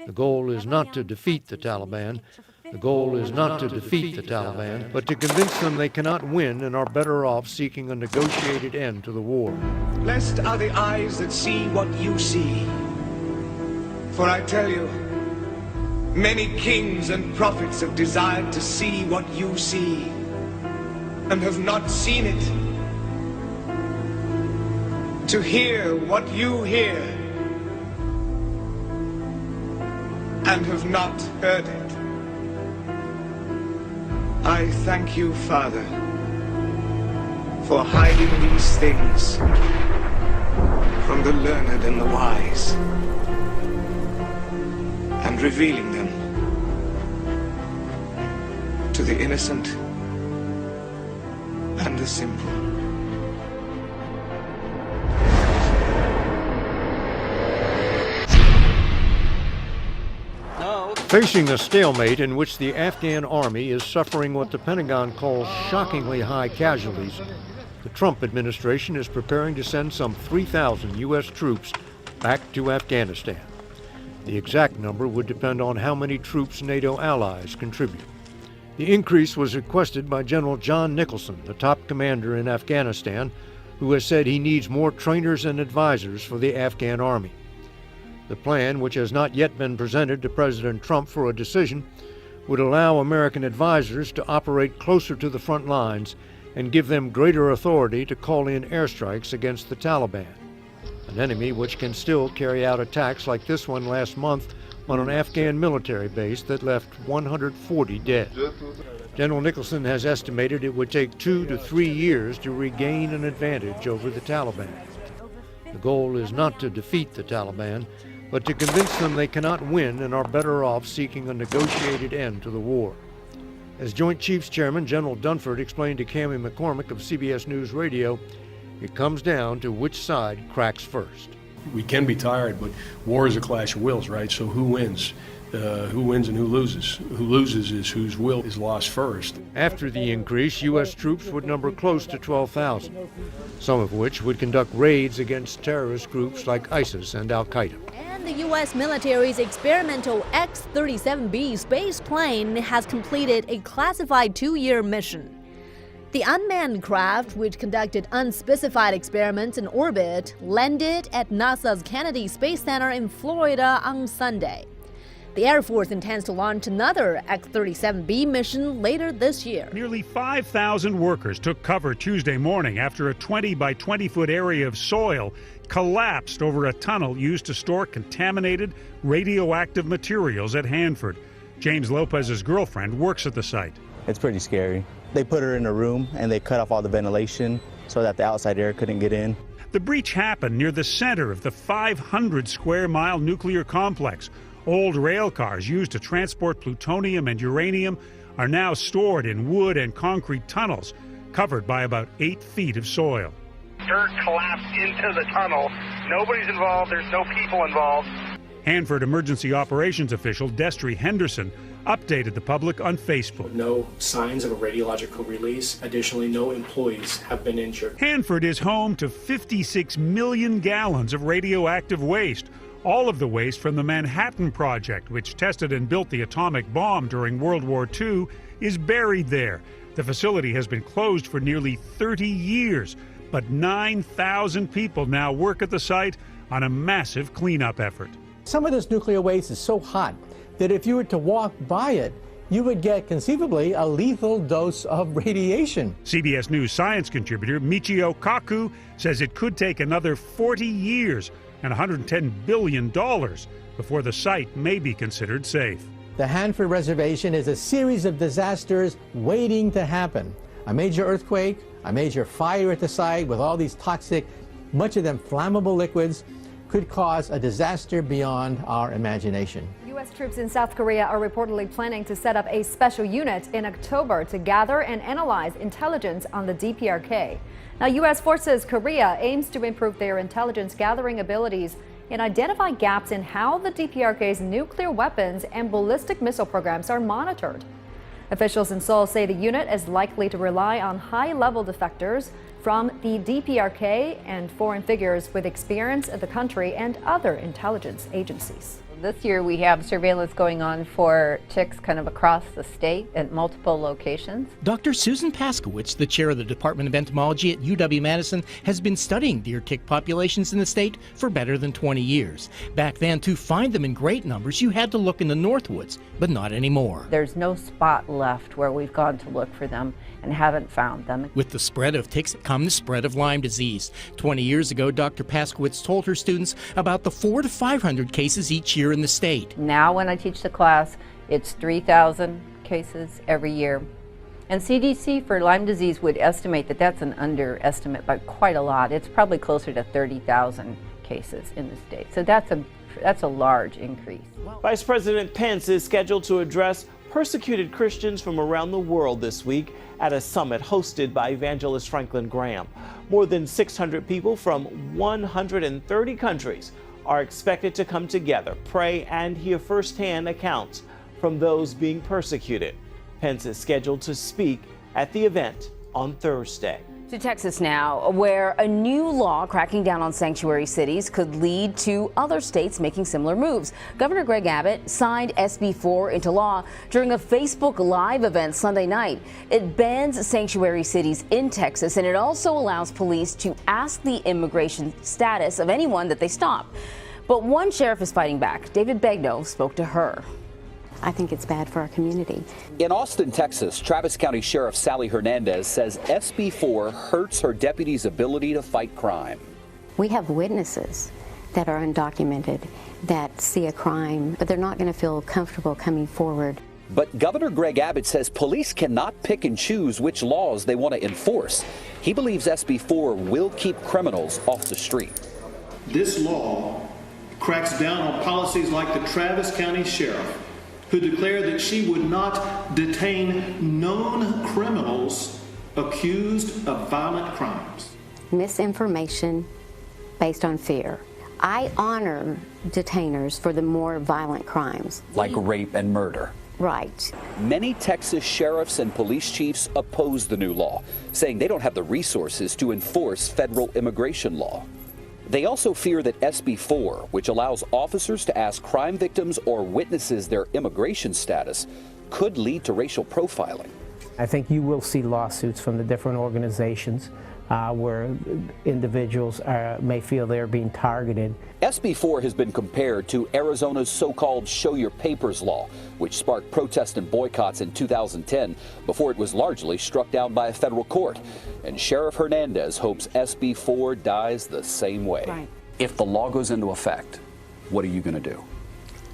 The goal is not to defeat the Taliban. The goal is not to defeat the Taliban, but to convince them they cannot win and are better off seeking a negotiated end to the war. Blessed are the eyes that see what you see. For I tell you, many kings and prophets have desired to see what you see and have not seen it. To hear what you hear and have not heard it. I thank you, Father, for hiding these things from the learned and the wise and revealing them to the innocent and the simple. Facing a stalemate in which the Afghan army is suffering what the Pentagon calls shockingly high casualties, the Trump administration is preparing to send some 3,000 U.S. troops back to Afghanistan. The exact number would depend on how many troops NATO allies contribute. The increase was requested by General John Nicholson, the top commander in Afghanistan, who has said he needs more trainers and advisors for the Afghan army. The plan, which has not yet been presented to President Trump for a decision, would allow American advisors to operate closer to the front lines and give them greater authority to call in airstrikes against the Taliban, an enemy which can still carry out attacks like this one last month on an Afghan military base that left 140 dead. General Nicholson has estimated it would take 2 to 3 years to regain an advantage over the Taliban. The goal is not to defeat the Taliban, but to convince them they cannot win and are better off seeking a negotiated end to the war. As Joint Chiefs Chairman General Dunford explained to Cammie McCormick of CBS News Radio, it comes down to which side cracks first. We can be tired, but war is a clash of wills, right? So who wins? Who wins and who loses? Who loses is whose will is lost first. After the increase, U.S. troops would number close to 12,000, some of which would conduct raids against terrorist groups like ISIS and Al-Qaeda. And the U.S. military's experimental X-37B space plane has completed a classified 2-year mission. The unmanned craft, which conducted unspecified experiments in orbit, landed at NASA's Kennedy Space Center in Florida on Sunday. The Air Force intends to launch another X-37B mission later this year. Nearly 5,000 workers took cover Tuesday morning after a 20 by 20-foot area of soil collapsed over a tunnel used to store contaminated radioactive materials at Hanford. James Lopez's girlfriend works at the site. It's pretty scary. They put her in a room and they cut off all the ventilation so that the outside air couldn't get in. The breach happened near the center of the 500-square-mile nuclear complex. Old rail cars used to transport plutonium and uranium are now stored in wood and concrete tunnels covered by about 8 feet of soil. Dirt collapsed into the tunnel. Nobody's involved. There's no people involved. Hanford emergency operations official Destry Henderson updated the public on Facebook. No signs of a radiological release. Additionally, no employees have been injured. Hanford is home to 56 million gallons of radioactive waste. All of the waste from the Manhattan Project, which tested and built the atomic bomb during World War II, is buried there. The facility has been closed for nearly 30 years, but 9,000 people now work at the site on a massive cleanup effort. Some of this nuclear waste is so hot that if you were to walk by it, you would get conceivably a lethal dose of radiation. CBS News science contributor Michio Kaku says it could take another 40 years and $110 billion before the site may be considered safe. The Hanford Reservation is a series of disasters waiting to happen. A major earthquake, a major fire at the site with all these toxic, much of them flammable liquids, could cause a disaster beyond our imagination. U.S. troops in South Korea are reportedly planning to set up a special unit in October to gather and analyze intelligence on the DPRK. Now, U.S. Forces Korea aims to improve their intelligence gathering abilities and identify gaps in how the DPRK's nuclear weapons and ballistic missile programs are monitored. Officials in Seoul say the unit is likely to rely on high-level defectors from the DPRK and foreign figures with experience at the country and other intelligence agencies. This year we have surveillance going on for ticks kind of across the state at multiple locations. Dr. Susan Paskowitz, the chair of the Department of Entomology at UW-Madison, has been studying deer tick populations in the state for better than 20 years. Back then, to find them in great numbers, you had to look in the Northwoods, but not anymore. There's no spot left where we've gone to look for them and haven't found them. With the spread of ticks come the spread of Lyme disease. 20 years ago, Dr. Paskowitz told her students about the 400 to 500 cases each year in the state. Now when I teach the class, it's 3,000 cases every year. And CDC for Lyme disease would estimate that that's an underestimate by quite a lot. It's probably closer to 30,000 cases in the state. So that's a large increase. Vice President Pence is scheduled to address persecuted Christians from around the world this week at a summit hosted by evangelist Franklin Graham. More than 600 people from 130 countries are expected to come together, pray, and hear firsthand accounts from those being persecuted. Pence is scheduled to speak at the event on Thursday. To Texas now, where a new law cracking down on sanctuary cities could lead to other states making similar moves. Governor Greg Abbott signed SB 4 into law during a Facebook Live event Sunday night. It bans sanctuary cities in Texas, and it also allows police to ask the immigration status of anyone that they stop. But one sheriff is fighting back. David Begnaud spoke to her. I think it's bad for our community. In Austin, Texas, Travis County Sheriff Sally Hernandez says SB 4 hurts her deputies' ability to fight crime. We have witnesses that are undocumented that see a crime, but they're not going to feel comfortable coming forward. But Governor Greg Abbott says police cannot pick and choose which laws they want to enforce. He believes SB 4 will keep criminals off the street. This law cracks down on policies like the Travis County Sheriff, who declared that she would not detain known criminals accused of violent crimes. Misinformation based on fear. I honor detainers for the more violent crimes. Like rape and murder. Right. Many Texas sheriffs and police chiefs oppose the new law, saying they don't have the resources to enforce federal immigration law. They also fear that SB 4, which allows officers to ask crime victims or witnesses their immigration status, could lead to racial profiling. I think you will see lawsuits from the different organizations where individuals may feel they're being targeted. SB 4 has been compared to Arizona's so-called Show Your Papers law, which sparked protests and boycotts in 2010 before it was largely struck down by a federal court. And Sheriff Hernandez hopes SB 4 dies the same way. Right. If the law goes into effect, what are you going to do?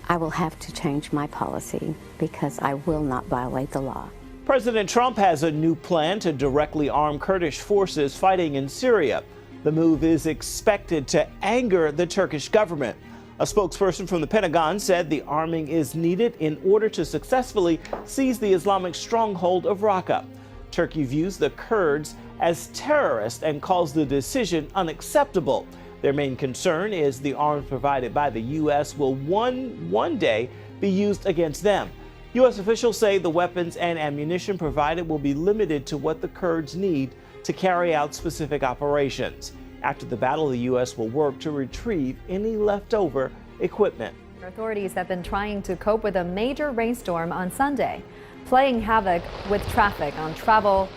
I will have to change my policy because I will not violate the law. President Trump has a new plan to directly arm Kurdish forces fighting in Syria. The move is expected to anger the Turkish government. A spokesperson from the Pentagon said the arming is needed in order to successfully seize the Islamic stronghold of Raqqa. Turkey views the Kurds as terrorists and calls the decision unacceptable. Their main concern is the arms provided by the U.S. will one day be used against them. U.S. officials say the weapons and ammunition provided will be limited to what the Kurds need to carry out specific operations. After the battle, the U.S. will work to retrieve any leftover equipment. Authorities have been trying to cope with a major rainstorm on Sunday, playing havoc with traffic on travel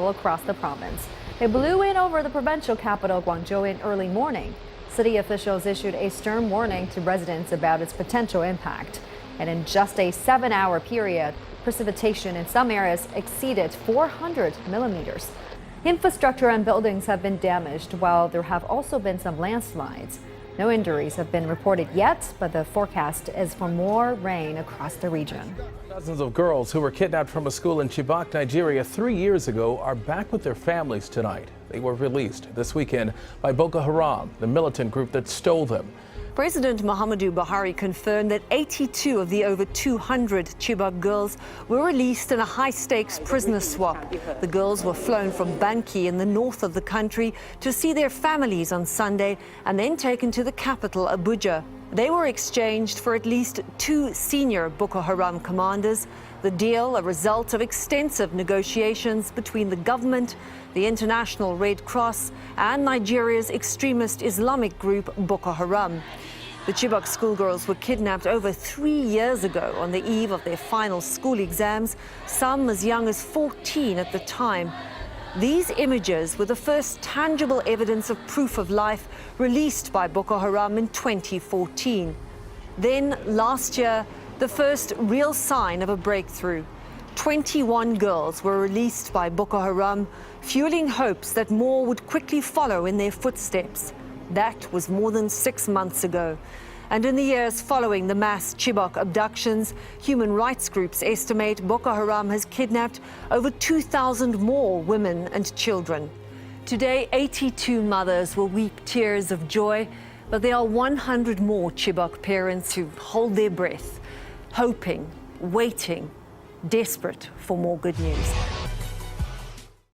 across the province. It blew in over the provincial capital, Guangzhou, in early morning. City officials issued a stern warning to residents about its potential impact. And in just a 7-hour period, precipitation in some areas exceeded 400 millimeters. Infrastructure and buildings have been damaged, while there have also been some landslides. No injuries have been reported yet, but the forecast is for more rain across the region. Dozens of girls who were kidnapped from a school in Chibok, Nigeria 3 years ago are back with their families tonight. They were released this weekend by Boko Haram, the militant group that stole them. President Muhammadu Buhari confirmed that 82 of the over 200 Chibok girls were released in a high-stakes prisoner swap. The girls were flown from Banki in the north of the country to see their families on Sunday and then taken to the capital, Abuja. They were exchanged for at least 2 senior Boko Haram commanders. The deal, a result of extensive negotiations between the government, the International Red Cross, and Nigeria's extremist Islamic group Boko Haram. The Chibok schoolgirls were kidnapped over 3 years ago on the eve of their final school exams, some as young as 14 at the time. These images were the first tangible evidence of proof of life released by Boko Haram in 2014. Then, last year, the first real sign of a breakthrough. 21 girls were released by Boko Haram, fueling hopes that more would quickly follow in their footsteps. That was more than 6 months ago. And in the years following the mass Chibok abductions, human rights groups estimate Boko Haram has kidnapped over 2,000 more women and children. Today, 82 mothers will weep tears of joy, but there are 100 more Chibok parents who hold their breath, hoping, waiting, desperate for more good news.